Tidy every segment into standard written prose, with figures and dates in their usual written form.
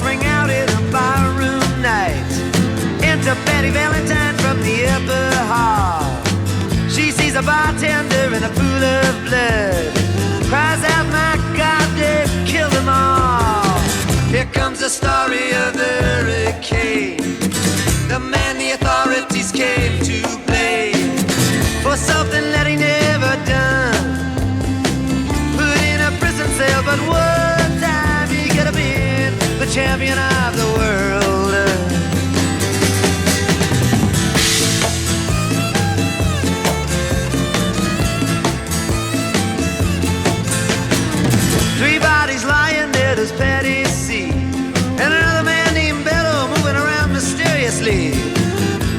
ring out in a barroom night. Enter Betty Valentine from the upper hall. She sees a bartender in a pool of blood, cries out, my God, they've killed them all. Here comes the story of the hurricane, the man the authorities came to blame for something that he never done. Put in a prison cell, but one time he could have been the champion of the world. Three bodies lying dead as Patty see, and another man named Bello moving around mysteriously.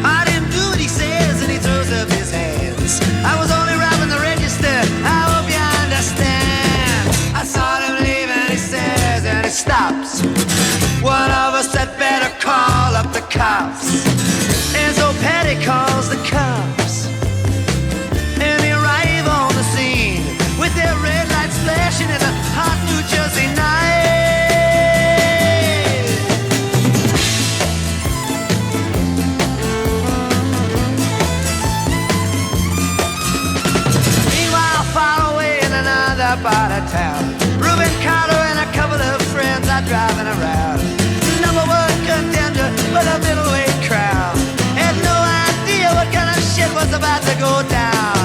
I didn't do what he says, and he throws up his hands. I was only robbing the register, I hope you understand. I saw him leave and he says, and he stops. One of us had better call up the cops. And so Patty calls the cops, and they arrive on the scene with their red lights flashing in a hot New Jersey night. Meanwhile, far away in another part of town, Rubin Carter and a couple of friends are driving around. Number one contender for the middleweight crown. Had no idea what kind of shit was about to go down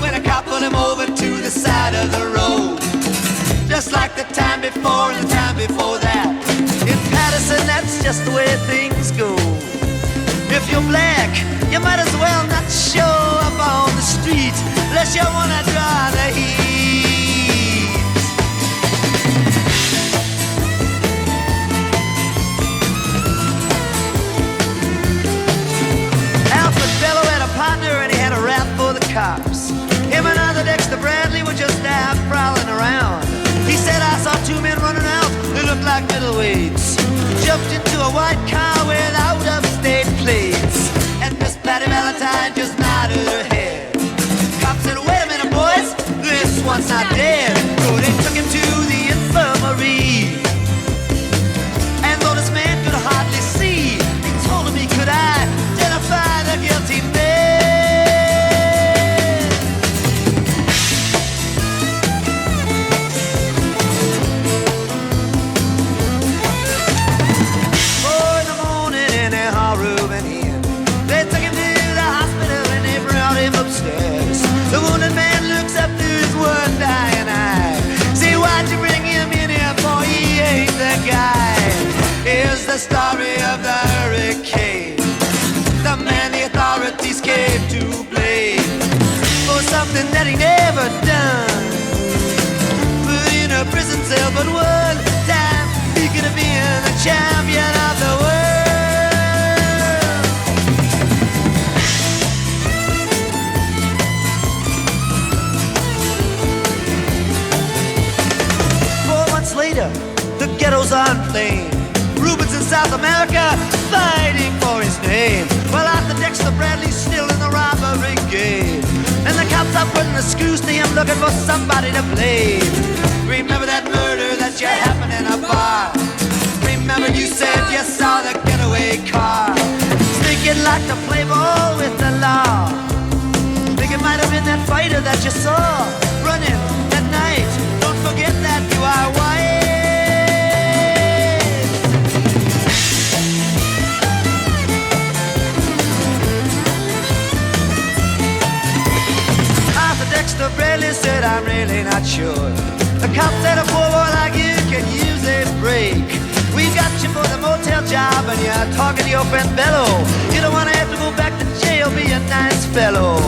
when a cop pulled him over to the side of the road, just like the time before and the time before that. In Patterson, that's just the way things go. If you're black, you might as well not show up on the street unless you wanna draw the heat. Alfred Bello had a partner and he had a rap for the cops. Him and other Dexter Bradley were just out prowling around. He said, I saw two men running out, they looked like middleweights. Jumped into a white car with out-of-state plates, and Miss Patty Valentine just nodded her head. Cop said, wait a minute, boys, this one's not dead. So they took him to the infirmary, and though this man could hardly see, they told him he could identify the guilty man. The wounded man looks up through his one dying eye. See, why'd you bring him in here, boy? He ain't the guy. Here's the story of the hurricane, the man the authorities came to blame for something that he never done. Put in a prison cell, but one time he could have been the champion of the world. Later, the ghetto's on flame. Rubin's in South America, fighting for his name, while Arthur Dexter Bradley's still in the robbery game. And the cops are putting the screws to him, looking for somebody to blame. Remember that murder that you happened in a bar? Remember you said you saw the getaway car, sneaking like to play ball with the law. Think it might have been that fighter that you saw running that night. Don't forget that you are white. Arthur Dexter Bradley said, I'm really not sure. The cop said a poor boy like you can use a break. We got you for the motel job and you're talking to your friend Bello. You don't want to have to go back to jail, be a nice fellow.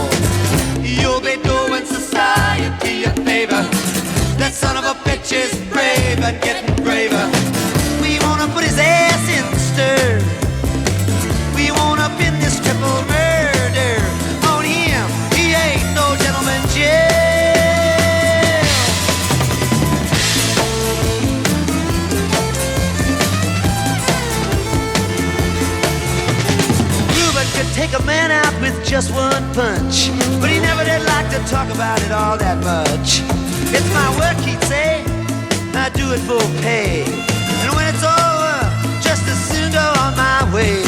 You'll be doing society a favor. That son of a bitch is brave and getting braver. We wanna put his ass in the stir. We wanna pin this triple murder on him. He ain't no gentleman jail. Rubin could take a man out with just one punch, but he never did like to talk about it all that much. It's my work, he'd say, I do it for pay. And when it's over, just as soon go on my way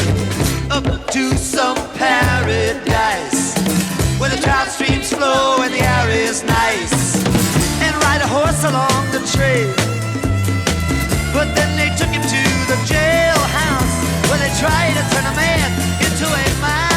up to some paradise where the trout streams flow and the air is nice, and ride a horse along the trail. But then they took him to the jailhouse where they tried to turn a man into a mouse.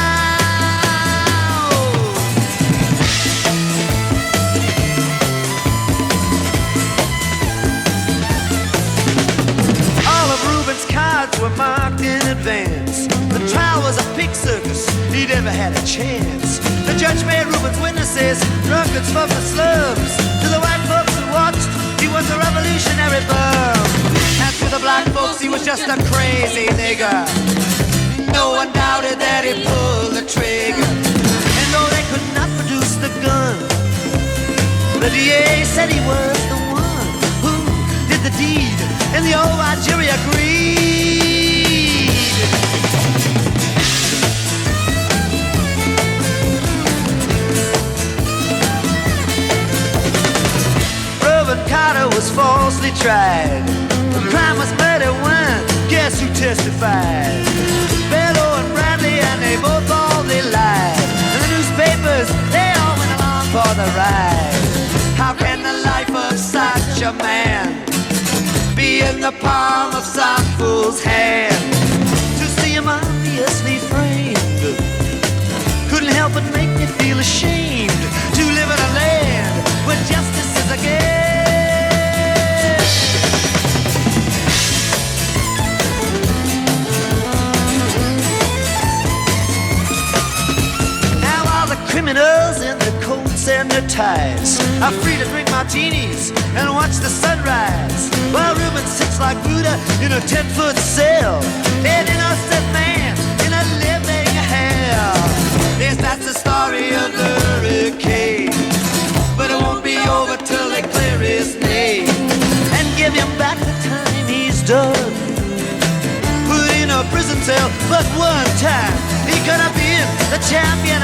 All of Rubin's cards were marked in advance. The trial was a pig circus, he never had a chance. The judge made Rubin's witnesses drunkards from the slums. To the white folks who watched, he was a revolutionary bum. And to the black folks, he was just a crazy nigger. No one doubted that he pulled the trigger. And though they could not produce the gun, the DA said he was the one who did the deed, and the old white jury agreed. Rubin Carter was falsely tried. The crime was murder one. Guess who testified? Pelo and Bradley, and they both all they lied. And the newspapers, they all went along for the ride. How can the life of such a man be in the palm of some fool's hand? To see him obviously framed couldn't help but make me feel ashamed to live in a land where justice is a game. Criminals in their coats and their ties are free to drink martinis and watch the sunrise, while Rubin sits like Buddha in a 10-foot cell, an innocent man in a living hell. Yes, that's the story of the hurricane, but it won't be over till they clear his name and give him back the time he's done. Put in a prison cell but one time, he could have been the champion